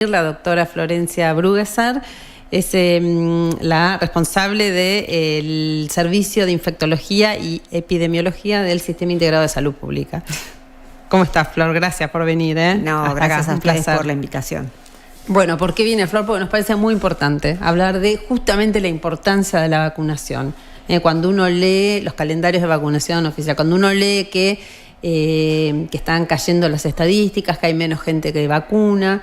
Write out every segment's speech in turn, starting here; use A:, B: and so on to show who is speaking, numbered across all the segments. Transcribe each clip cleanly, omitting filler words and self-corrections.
A: La doctora Florencia Bruguesar es la responsable del Servicio de Infectología y Epidemiología del Sistema Integrado de Salud Pública. ¿Cómo estás, Flor? Gracias por venir.
B: No,
A: hasta
B: gracias
A: acá.
B: a ustedes por la invitación.
A: Bueno, ¿por qué viene, Flor? Porque nos parece muy importante hablar de justamente la importancia de la vacunación. Cuando uno lee los calendarios de vacunación oficial, cuando uno lee que están cayendo las estadísticas, que hay menos gente que vacuna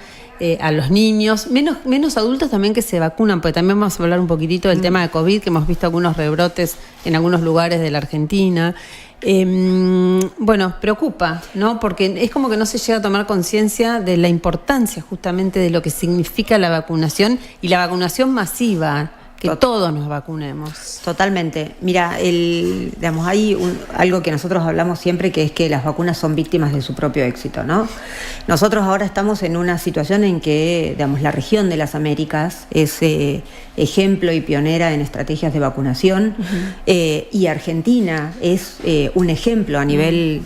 A: a los niños, menos adultos también que se vacunan, porque también vamos a hablar un poquitito del tema de COVID, que hemos visto algunos rebrotes en algunos lugares de la Argentina. Bueno, preocupa, ¿no? Porque es como que no se llega a tomar conciencia de la importancia justamente de lo que significa la vacunación y la vacunación masiva, que todos nos vacunemos.
B: Totalmente. Mira, hay algo que nosotros hablamos siempre, que es que las vacunas son víctimas de su propio éxito, ¿no? Nosotros ahora estamos en una situación en que, la región de las Américas es ejemplo y pionera en estrategias de vacunación, y Argentina es un ejemplo a nivel,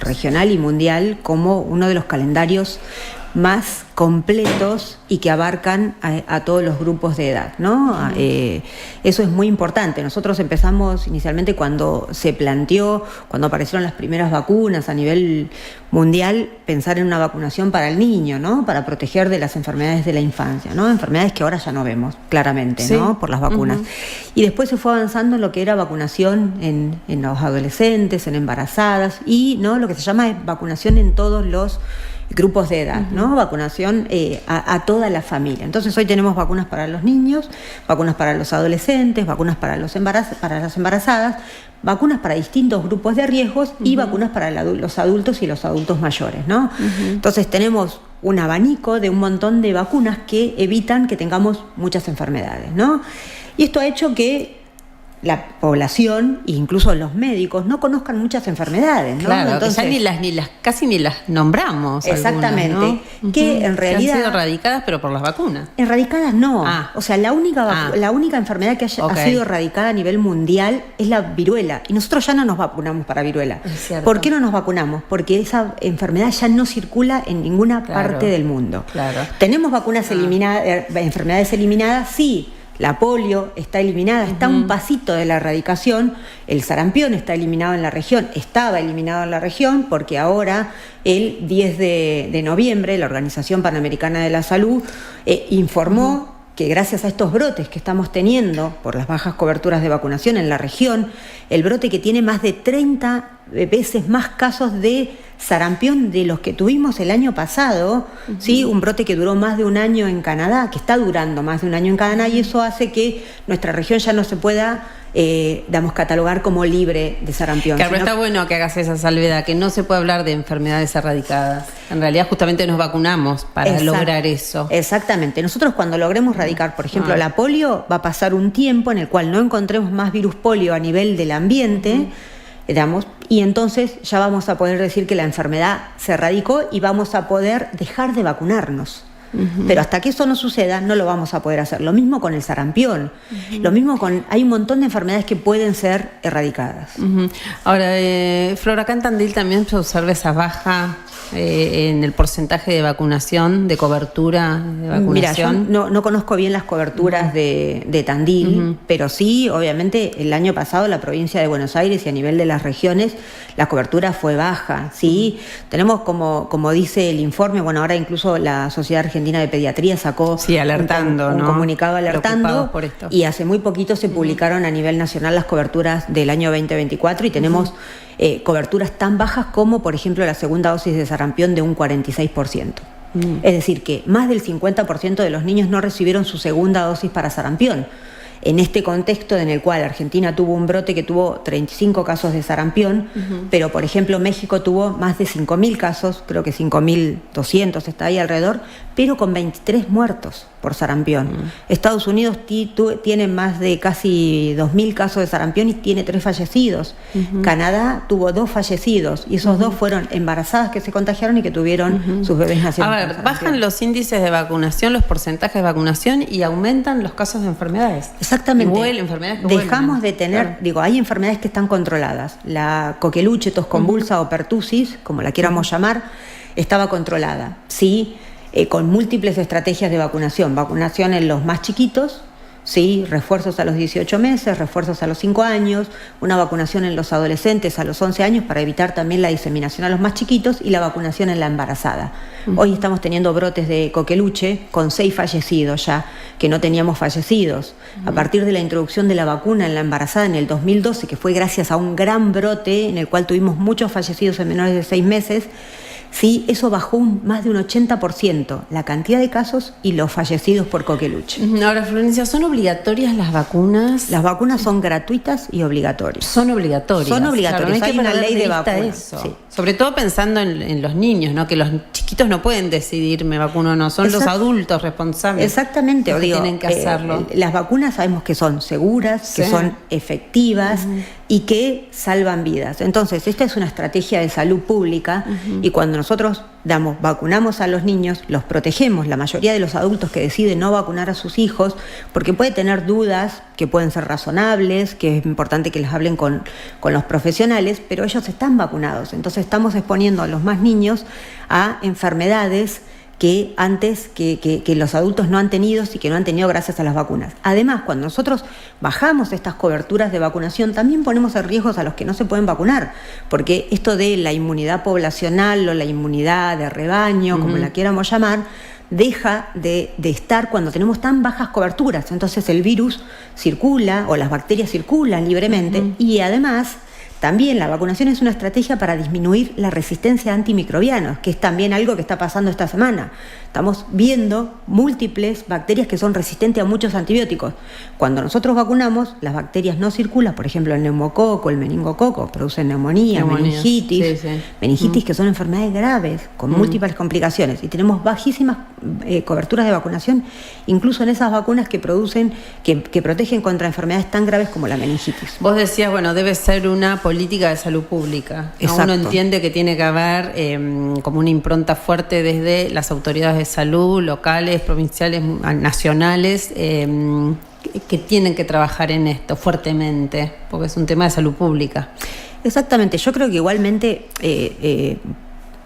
B: regional y mundial como uno de los calendarios más completos y que abarcan a todos los grupos de edad, ¿no? Eso es muy importante. Nosotros empezamos inicialmente cuando aparecieron las primeras vacunas a nivel mundial, pensar en una vacunación para el niño, ¿no? Para proteger de las enfermedades de la infancia, ¿no? Enfermedades que ahora ya no vemos claramente, sí, ¿no? Por las vacunas. Y después se fue avanzando en lo que era vacunación en los adolescentes, en embarazadas y, ¿no?, lo que se llama vacunación en todos los grupos de edad, ¿no? Vacunación a toda la familia. Entonces hoy tenemos vacunas para los niños, vacunas para los adolescentes, vacunas para las embarazadas, vacunas para distintos grupos de riesgos y vacunas para los adultos y los adultos mayores, ¿no? Entonces tenemos un abanico de un montón de vacunas que evitan que tengamos muchas enfermedades, ¿no? Y esto ha hecho que la población e incluso los médicos no conozcan muchas enfermedades, ¿no?
A: Claro,
B: entonces,
A: casi ni las nombramos.
B: Exactamente,
A: algunas, ¿no?
B: Que en realidad
A: han sido erradicadas, pero por las vacunas.
B: Erradicadas no. O sea, la única enfermedad que ha sido erradicada a nivel mundial es la viruela. Y nosotros ya no nos vacunamos para viruela. ¿Por qué no nos vacunamos? Porque esa enfermedad ya no circula en ninguna parte del mundo.
A: Claro.
B: ¿Tenemos vacunas eliminadas, enfermedades eliminadas? Sí. La polio está eliminada, está un pasito de la erradicación. El sarampión está eliminado en la región, estaba eliminado en la región porque ahora, el 10 de noviembre, la Organización Panamericana de la Salud informó que gracias a estos brotes que estamos teniendo por las bajas coberturas de vacunación en la región, el brote que tiene más de 30 veces más casos de sarampión de los que tuvimos el año pasado, ¿sí? Un brote que duró más de un año en Canadá, que está durando más de un año en Canadá, y eso hace que nuestra región ya no se pueda catalogar como libre de sarampión.
A: Claro, pero está bueno que hagas esa salvedad, que no se puede hablar de enfermedades erradicadas. En realidad justamente nos vacunamos para lograr eso.
B: Exactamente. Nosotros cuando logremos erradicar, por ejemplo, la polio, va a pasar un tiempo en el cual no encontremos más virus polio a nivel del ambiente, y entonces ya vamos a poder decir que la enfermedad se erradicó y vamos a poder dejar de vacunarnos. Pero hasta que eso no suceda, no lo vamos a poder hacer. Lo mismo con el sarampión. Lo mismo hay un montón de enfermedades que pueden ser erradicadas.
A: Ahora, Flor, acá en Tandil también se observa esa baja en el porcentaje de vacunación, de cobertura de vacunación.
B: Mira, yo no conozco bien las coberturas de Tandil, pero sí, obviamente, el año pasado la provincia de Buenos Aires y a nivel de las regiones, la cobertura fue baja, ¿sí? Tenemos, como dice el informe, ahora incluso la Sociedad Argentina de Pediatría sacó
A: alertando,
B: un comunicado alertando,
A: por esto.
B: Y hace muy poquito se publicaron a nivel nacional las coberturas del año 2024 y tenemos coberturas tan bajas como, por ejemplo, la segunda dosis de sarampión de un 46%. Es decir, que más del 50% de los niños no recibieron su segunda dosis para sarampión. En este contexto en el cual Argentina tuvo un brote que tuvo 35 casos de sarampión, pero por ejemplo México tuvo más de 5.000 casos, creo que 5.200 está ahí alrededor, pero con 23 muertos por sarampión. Estados Unidos tiene más de casi 2.000 casos de sarampión y tiene 3 fallecidos. Canadá tuvo 2 fallecidos y esos 2 fueron embarazadas que se contagiaron y que tuvieron sus bebés nacidos.
A: A ver, bajan los índices de vacunación, los porcentajes de vacunación y aumentan los casos de enfermedades.
B: Exactamente.
A: Enfermedades que
B: dejamos de tener, hay enfermedades que están controladas. La coqueluche, tos convulsa o pertusis, como la queramos llamar, estaba controlada. Sí. con múltiples estrategias de vacunación. Vacunación en los más chiquitos, ¿sí? Refuerzos a los 18 meses, refuerzos a los 5 años, una vacunación en los adolescentes a los 11 años para evitar también la diseminación a los más chiquitos y la vacunación en la embarazada. Hoy estamos teniendo brotes de coqueluche con 6 fallecidos ya, que no teníamos fallecidos. A partir de la introducción de la vacuna en la embarazada en el 2012, que fue gracias a un gran brote en el cual tuvimos muchos fallecidos en menores de 6 meses, sí, eso bajó más de un 80% la cantidad de casos y los fallecidos por coqueluche.
A: Ahora, Florencia, ¿son obligatorias las vacunas?
B: Las vacunas son gratuitas y obligatorias.
A: Son obligatorias.
B: Son obligatorias.
A: Claro, no hay
B: una ley de
A: vacunas. Sí. Sobre todo pensando en los niños, ¿no? Que los chiquitos no pueden decidir me vacuno o no, son los adultos responsables.
B: Exactamente,
A: los que tienen que hacerlo.
B: Las vacunas sabemos que son seguras, que son efectivas y que salvan vidas. Entonces, esta es una estrategia de salud pública y cuando nosotros vacunamos a los niños, los protegemos. La mayoría de los adultos que deciden no vacunar a sus hijos, porque puede tener dudas que pueden ser razonables, que es importante que les hablen con los profesionales, pero ellos están vacunados. Entonces estamos exponiendo a los más niños a enfermedades que antes que los adultos no han tenido y que no han tenido gracias a las vacunas. Además, cuando nosotros bajamos estas coberturas de vacunación, también ponemos en riesgo a los que no se pueden vacunar, porque esto de la inmunidad poblacional o la inmunidad de rebaño, como la quieramos llamar, deja de estar cuando tenemos tan bajas coberturas. Entonces el virus circula o las bacterias circulan libremente y además también la vacunación es una estrategia para disminuir la resistencia a antimicrobianos, que es también algo que está pasando esta semana. Estamos viendo múltiples bacterias que son resistentes a muchos antibióticos. Cuando nosotros vacunamos, las bacterias no circulan, por ejemplo el neumococo, el meningococo, producen neumonía, meningitis, meningitis que son enfermedades graves, con múltiples complicaciones. Y tenemos bajísimas coberturas de vacunación, incluso en esas vacunas que protegen contra enfermedades tan graves como la meningitis.
A: Vos decías, bueno, debe ser una política de salud pública, ¿no? Uno entiende que tiene que haber como una impronta fuerte desde las autoridades de salud, locales, provinciales, nacionales, que tienen que trabajar en esto fuertemente, porque es un tema de salud pública.
B: Exactamente, yo creo que igualmente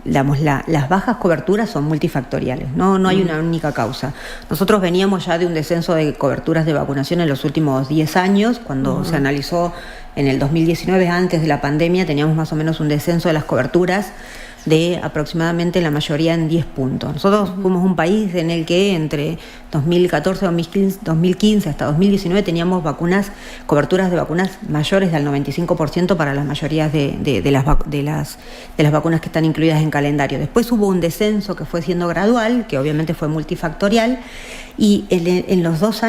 B: las bajas coberturas son multifactoriales, no hay una única causa. Nosotros veníamos ya de un descenso de coberturas de vacunación en los últimos 10 años, cuando se analizó en el 2019, antes de la pandemia, teníamos más o menos un descenso de las coberturas de aproximadamente la mayoría en 10 puntos. Nosotros fuimos un país en el que entre 2014, 2015 hasta 2019 teníamos coberturas de vacunas mayores del 95% para las mayorías de las vacunas que están incluidas en calendario. Después hubo un descenso que fue siendo gradual, que obviamente fue multifactorial, y en los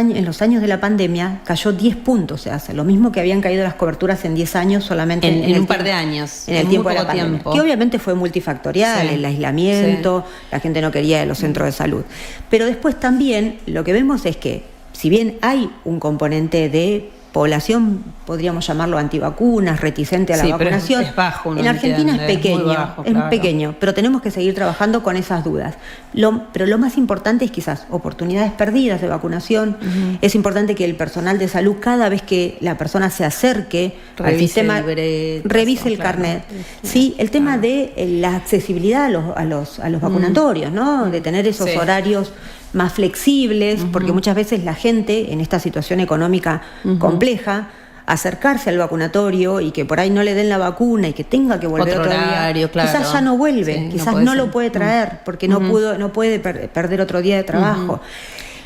B: años de la pandemia cayó 10 puntos, o sea, lo mismo que habían caído las coberturas en 10 años solamente
A: en un par de años.
B: En el tiempo de la pandemia. Que obviamente fue multifactorial, el aislamiento, la gente no quería ir a los centros de salud. Pero después también lo que vemos es que, si bien hay un componente de población, podríamos llamarlo antivacunas, reticente a la vacunación,
A: pero es bajo,
B: en Argentina es pequeño, pequeño, pero tenemos que seguir trabajando con esas dudas. Pero lo más importante es quizás oportunidades perdidas de vacunación. Es importante que el personal de salud, cada vez que la persona se acerque al sistema, revise el carnet. Sí, el tema de la accesibilidad a los vacunatorios, ¿no? De tener esos horarios más flexibles, porque muchas veces la gente en esta situación económica compleja, acercarse al vacunatorio y que por ahí no le den la vacuna y que tenga que volver otro
A: horario,
B: día, quizás ya no vuelve, quizás no lo puede traer porque no puede perder otro día de trabajo.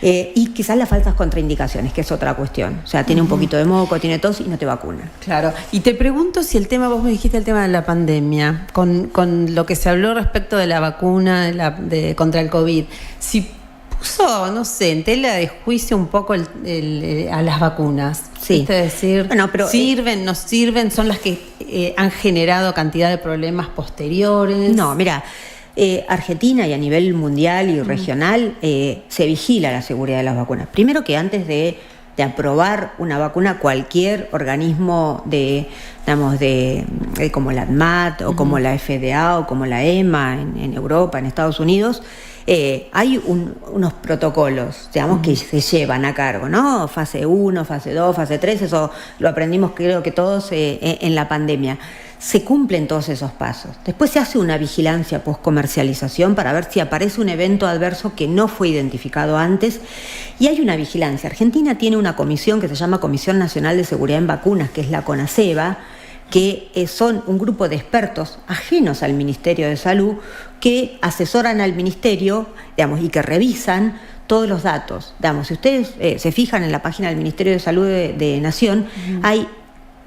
B: Y quizás las falsas contraindicaciones, que es otra cuestión. O sea, tiene un poquito de moco, tiene tos y no te vacuna.
A: Claro. Y te pregunto si vos me dijiste el tema de la pandemia, con lo que se habló respecto de la vacuna contra el COVID, si puso, no sé, en tela de juicio un poco a las vacunas.
B: Sí.
A: Es decir,
B: pero,
A: ¿sirven, no sirven? ¿Son las que han generado cantidad de problemas posteriores?
B: No, mira, Argentina y a nivel mundial y regional se vigila la seguridad de las vacunas. Primero que antes de aprobar una vacuna, cualquier organismo como la ANMAT o como la FDA o como la EMA en Europa, en Estados Unidos, hay unos protocolos, que se llevan a cargo, ¿no? Fase 1, fase 2, fase 3, eso lo aprendimos creo que todos en la pandemia. se cumplen todos esos pasos. Después se hace una vigilancia post-comercialización para ver si aparece un evento adverso que no fue identificado antes, y hay una vigilancia. Argentina tiene una comisión que se llama Comisión Nacional de Seguridad en Vacunas, que es la CONASEVA, que son un grupo de expertos ajenos al Ministerio de Salud que asesoran al Ministerio, digamos, y que revisan todos los datos. Digamos, si ustedes se fijan en la página del Ministerio de Salud de Nación, hay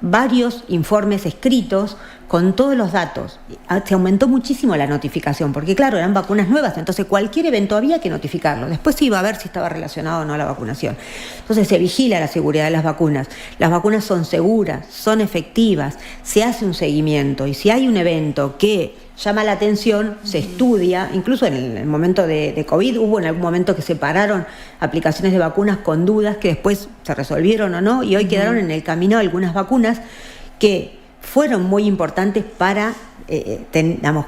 B: varios informes escritos con todos los datos. Se aumentó muchísimo la notificación, porque claro, eran vacunas nuevas, entonces cualquier evento había que notificarlo. Después se iba a ver si estaba relacionado o no a la vacunación. Entonces se vigila la seguridad de las vacunas. Las vacunas son seguras, son efectivas, se hace un seguimiento, y si hay un evento que llama la atención, se estudia. Incluso en el momento de COVID hubo en algún momento que se pararon aplicaciones de vacunas con dudas que después se resolvieron o no, y hoy quedaron en el camino algunas vacunas que fueron muy importantes para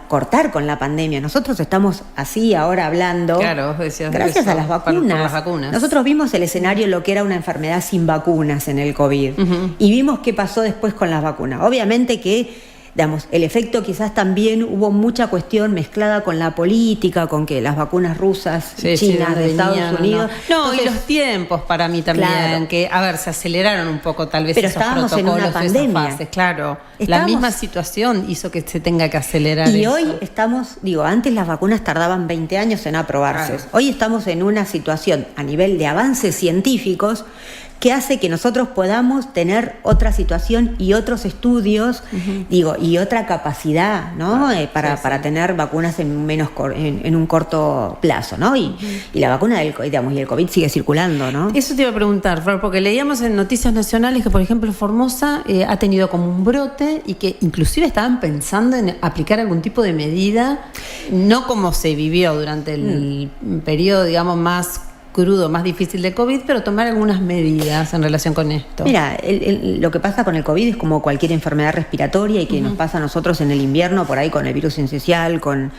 B: cortar con la pandemia. Nosotros estamos así ahora hablando,
A: claro, vos decías
B: gracias
A: eso,
B: a las vacunas.
A: por las vacunas.
B: Nosotros vimos el escenario, lo que era una enfermedad sin vacunas en el COVID, y vimos qué pasó después con las vacunas. Obviamente que el efecto quizás también hubo mucha cuestión mezclada con la política, con que las vacunas rusas, chinas, de Estados Unidos.
A: No, y los tiempos para mí también, claro, que, a ver, se aceleraron un poco tal vez.
B: Pero
A: esos
B: estábamos
A: protocolos,
B: en una pandemia.
A: Esas fases, claro. La misma situación hizo que se tenga que acelerar.
B: Y
A: eso.
B: hoy estamos, antes las vacunas tardaban 20 años en aprobarse. Claro. Hoy estamos en una situación a nivel de avances científicos que hace que nosotros podamos tener otra situación y otros estudios, y otra capacidad, ¿no? Para tener vacunas en un corto plazo, ¿no? Y la vacuna y el COVID sigue circulando, ¿no?
A: Eso te iba a preguntar, Flor, porque leíamos en Noticias Nacionales que, por ejemplo, Formosa ha tenido como un brote y que inclusive estaban pensando en aplicar algún tipo de medida, no como se vivió durante el periodo, digamos, más crudo, más difícil de COVID, pero tomar algunas medidas en relación con esto.
B: Mira, lo que pasa con el COVID es como cualquier enfermedad respiratoria, y que nos pasa a nosotros en el invierno, por ahí con el virus sincicial, con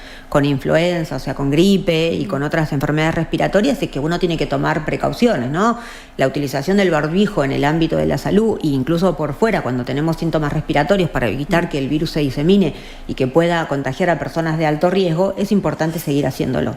B: influenza, o sea, con gripe y con otras enfermedades respiratorias, es que uno tiene que tomar precauciones, ¿no? La utilización del barbijo en el ámbito de la salud, e incluso por fuera, cuando tenemos síntomas respiratorios, para evitar que el virus se disemine y que pueda contagiar a personas de alto riesgo, es importante seguir haciéndolo.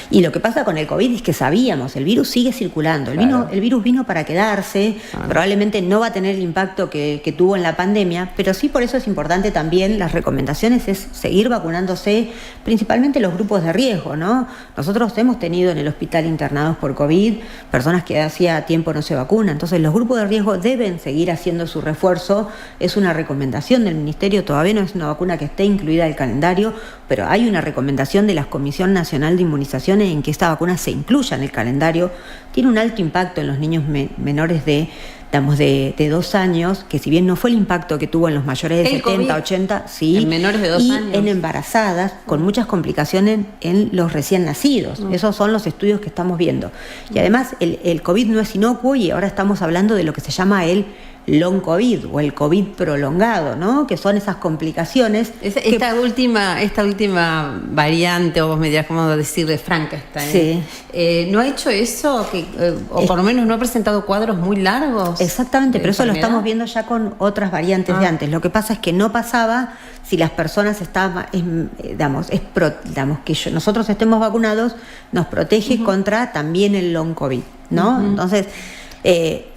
B: Y lo que pasa con el COVID es que sabíamos, el virus sigue circulando, el virus vino para quedarse, probablemente no va a tener el impacto que tuvo en la pandemia, pero sí, por eso es importante también, las recomendaciones es seguir vacunándose, principalmente los grupos de riesgo, ¿no? Nosotros hemos tenido en el hospital internados por COVID personas que hacía tiempo no se vacunan, entonces los grupos de riesgo deben seguir haciendo su refuerzo. Es una recomendación del Ministerio, todavía no es una vacuna que esté incluida en el calendario, pero hay una recomendación de la Comisión Nacional de Inmunizaciones en que esta vacuna se incluya en el calendario. Tiene un alto impacto en los niños menores de 2 años, que si bien no fue el impacto que tuvo en los mayores de 70, COVID, 80, sí,
A: en menores de 2 años.
B: Y en embarazadas, con muchas complicaciones en los recién nacidos. Esos son los estudios que estamos viendo. Y además, el COVID no es inocuo, y ahora estamos hablando de lo que se llama el long COVID o el COVID prolongado, ¿no? Que son esas complicaciones.
A: Esta última variante, o vos me dirás cómo decirle, Frankenstein.
B: Sí.
A: ¿No ha hecho eso? O por lo menos no ha presentado cuadros muy largos.
B: Exactamente, pero eso lo estamos viendo ya con otras variantes de antes. Lo que pasa es que no pasaba si las personas estaban, nosotros estemos vacunados, nos protege contra también el long COVID, ¿no? Entonces,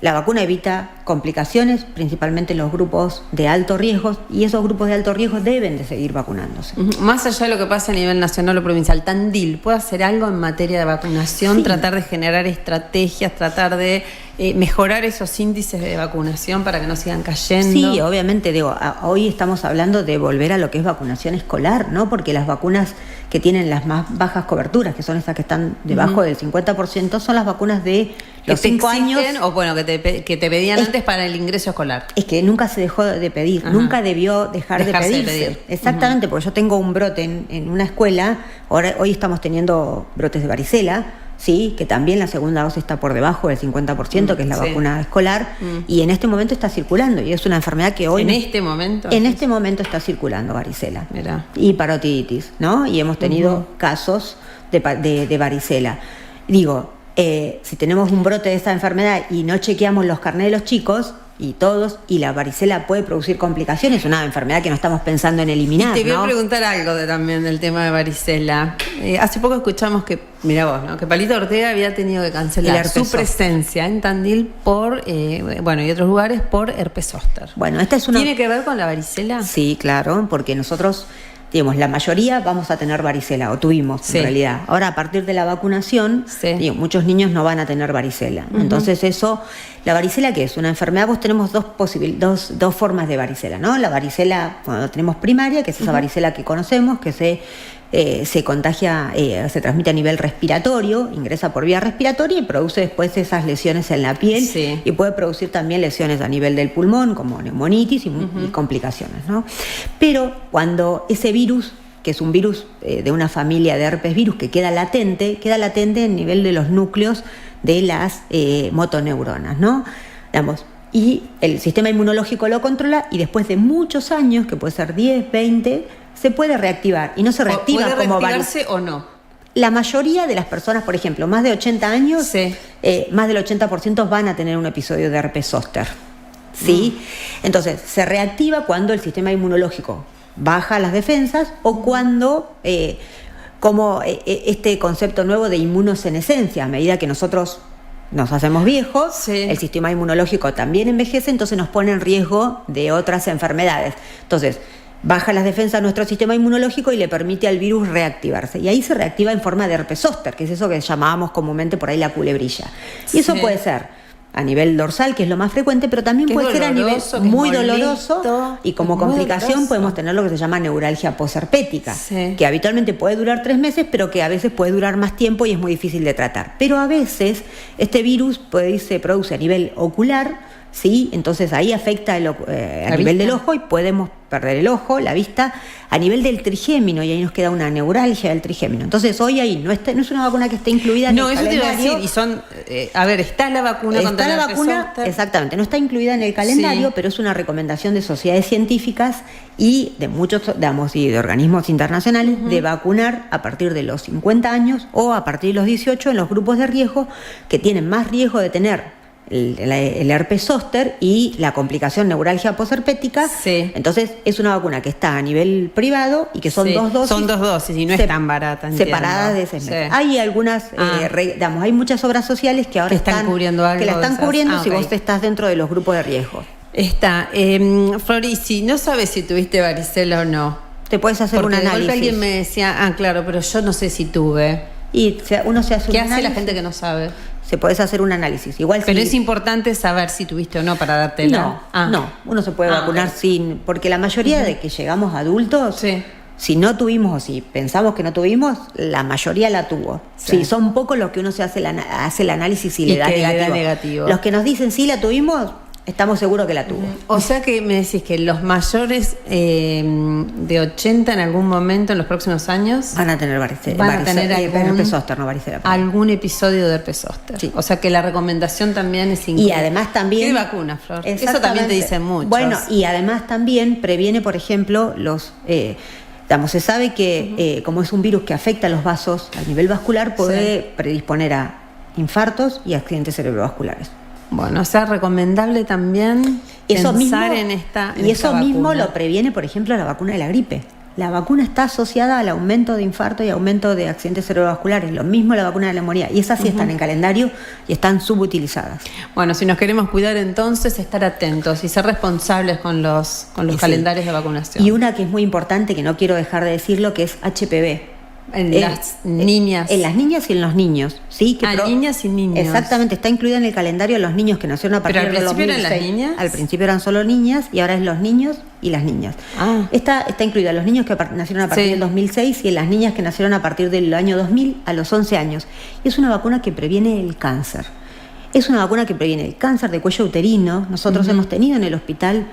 B: la vacuna evita complicaciones, principalmente en los grupos de alto riesgo, y esos grupos de alto riesgo deben de seguir vacunándose.
A: Más allá de lo que pasa a nivel nacional o provincial, ¿Tandil puede hacer algo en materia de vacunación? Sí. Tratar de generar estrategias, tratar de mejorar esos índices de vacunación para que no sigan cayendo.
B: Sí, obviamente, hoy estamos hablando de volver a lo que es vacunación escolar, ¿no? Porque las vacunas que tienen las más bajas coberturas, que son esas que están debajo del 50%, son las vacunas de los 5 años.
A: O bueno, que te pedían antes para el ingreso escolar.
B: Es que nunca se dejó de pedir, nunca debió dejarse de pedirse. Exactamente, porque yo tengo un brote en una escuela, hoy estamos teniendo brotes de varicela, sí, que también la segunda dosis está por debajo del 50%, que es la vacuna escolar, y en este momento está circulando, y es una enfermedad que hoy...
A: ¿En este momento?
B: En este momento está circulando varicela.
A: Mirá.
B: Y parotiditis, ¿no? Y hemos tenido casos de varicela. Digo, si tenemos un brote de esta enfermedad y no chequeamos los carnés de los chicos, y todos, y la varicela puede producir complicaciones, es una enfermedad que no estamos pensando en eliminar.
A: Y te voy a preguntar algo también del tema de varicela. Hace poco escuchamos que, mira vos, ¿no? Que Palito Ortega había tenido que cancelar su presencia en Tandil por, y otros lugares por herpes zóster.
B: Bueno, esta es una...
A: ¿Tiene que ver con la varicela?
B: Sí, claro, porque nosotros, digamos, la mayoría vamos a tener varicela, o tuvimos en realidad. Ahora, a partir de la vacunación, muchos niños no van a tener varicela. Entonces la varicela, ¿qué es? Una enfermedad, vos tenemos dos formas de varicela, ¿no? La varicela, cuando tenemos primaria, que es esa varicela que conocemos, que se contagia, se transmite a nivel respiratorio, ingresa por vía respiratoria y produce después esas lesiones en la piel y puede producir también lesiones a nivel del pulmón, como neumonitis y complicaciones, ¿no? Pero cuando ese virus, que es un virus de una familia de herpes virus que queda latente en nivel de los núcleos de las motoneuronas, ¿no? Digamos, y el sistema inmunológico lo controla y después de muchos años, que puede ser 10, 20, se puede reactivar. Y no se reactiva como
A: reactivarse o no.
B: La mayoría de las personas, por ejemplo, más de 80 años, más del 80% van a tener un episodio de herpes zóster. ¿Sí? Entonces, se reactiva cuando el sistema inmunológico baja las defensas o cuando, como este concepto nuevo de inmunosenescencia, a medida que nosotros nos hacemos viejos, el sistema inmunológico también envejece, entonces nos pone en riesgo de otras enfermedades. Entonces, baja las defensas de nuestro sistema inmunológico y le permite al virus reactivarse. Y ahí se reactiva en forma de herpes zóster, que es eso que llamábamos comúnmente por ahí la culebrilla. Y eso puede ser a nivel dorsal, que es lo más frecuente, pero también puede ser a nivel muy doloroso, y como complicación podemos tener lo que se llama neuralgia posherpética, que habitualmente puede durar 3 meses, pero que a veces puede durar más tiempo y es muy difícil de tratar. Pero a veces este virus se produce a nivel ocular, ¿sí? Entonces ahí afecta a nivel del ojo y podemos perder el ojo, la vista, a nivel del trigémino, y ahí nos queda una neuralgia del trigémino. Entonces hoy ahí no es una vacuna que esté incluida en el calendario. No, eso te iba a decir, está la vacuna contra el herpes zóster. Exactamente, no está incluida en el calendario, pero es una recomendación de sociedades científicas y de muchos, y de organismos internacionales, de vacunar a partir de los 50 años o a partir de los 18 en los grupos de riesgo que tienen más riesgo de tener el herpes zóster y la complicación neuralgia posherpética. Entonces es una vacuna que está a nivel privado y que son 2 dosis. Son 2 dosis y no es tan barata. Separadas de 6 meses. Hay algunas, hay muchas obras sociales que ahora están cubriendo algo. Que la están cubriendo si vos estás dentro de los grupos de riesgo.
A: Flori, si no sabes si tuviste varicela o no,
B: te puedes hacer un análisis.
A: Porque alguien me decía, claro, pero yo no sé si tuve.
B: Y uno se hace un análisis.
A: ¿Qué hace la gente que no sabe?
B: Se podés hacer un análisis. Pero
A: es importante saber si tuviste o no para dártela.
B: No, uno se puede vacunar porque la mayoría de que llegamos adultos, si no tuvimos o si pensamos que no tuvimos, la mayoría la tuvo. Son pocos los que uno hace el análisis y le da negativo. Los que nos dicen sí la tuvimos, estamos seguros que la tuvo.
A: O sea que me decís que los mayores de 80 en algún momento en los próximos años
B: van a tener varicela.
A: Van a tener
B: herpes zóster, no varicela.
A: Algún episodio de herpes zóster. O sea que la recomendación también es incluir.
B: Y además también...
A: ¿Qué vacuna, Flor? Eso también te dicen muchos.
B: Bueno, y además también previene, por ejemplo, se sabe que como es un virus que afecta a los vasos a nivel vascular, puede predisponer a infartos y accidentes cerebrovasculares.
A: Bueno, o sea, recomendable también pensar en esta
B: Y eso mismo lo previene, por ejemplo, la vacuna de la gripe. La vacuna está asociada al aumento de infarto y aumento de accidentes cerebrovasculares. Lo mismo la vacuna de la neumonía. Y esas sí están en calendario y están subutilizadas.
A: Bueno, si nos queremos cuidar entonces, estar atentos y ser responsables con los calendarios de vacunación.
B: Y una que es muy importante, que no quiero dejar de decirlo, que es HPV.
A: En las niñas.
B: En las niñas y en los niños, ¿sí?
A: Niñas y niños.
B: Exactamente, está incluida en el calendario de los niños que nacieron a partir de los 2006.
A: ¿Pero al principio eran las niñas?
B: Al principio eran solo niñas y ahora es los niños y las niñas. Está incluida en los niños que nacieron a partir del 2006 y en las niñas que nacieron a partir del año 2000 a los 11 años. Y es una vacuna que previene el cáncer. Es una vacuna que previene el cáncer de cuello uterino. Nosotros hemos tenido en el hospital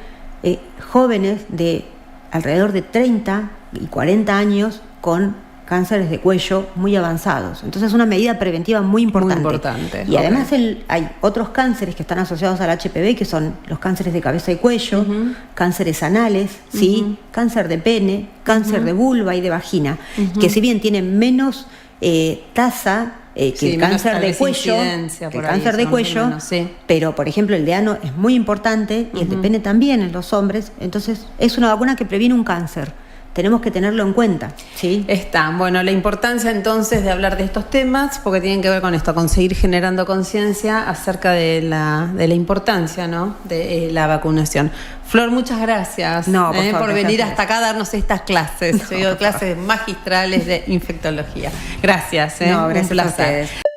B: jóvenes de alrededor de 30 y 40 años con cánceres de cuello muy avanzados. Entonces es una medida preventiva muy importante. Y además hay otros cánceres que están asociados al HPV, que son los cánceres de cabeza y cuello, cánceres anales, cáncer de pene, cáncer de vulva y de vagina, que si bien tienen menos tasa que
A: Sí,
B: el
A: menos
B: cáncer
A: tal
B: de
A: vez
B: cuello,
A: incidencia
B: que el
A: por ahí,
B: cáncer de
A: son
B: cuello,
A: menos, sí.
B: pero por ejemplo el de ano es muy importante y el de pene también en los hombres, entonces es una vacuna que previene un cáncer. Tenemos que tenerlo en cuenta, ¿sí?
A: Está, bueno, la importancia entonces de hablar de estos temas, porque tienen que ver con esto, con seguir generando conciencia acerca de la importancia, ¿no?, de la vacunación. Flor, muchas gracias
B: No, por favor,
A: venir
B: gracias.
A: hasta acá a darnos estas clases. Yo digo clases magistrales de infectología. Gracias,
B: No,
A: un
B: gracias a
A: placer.
B: ustedes.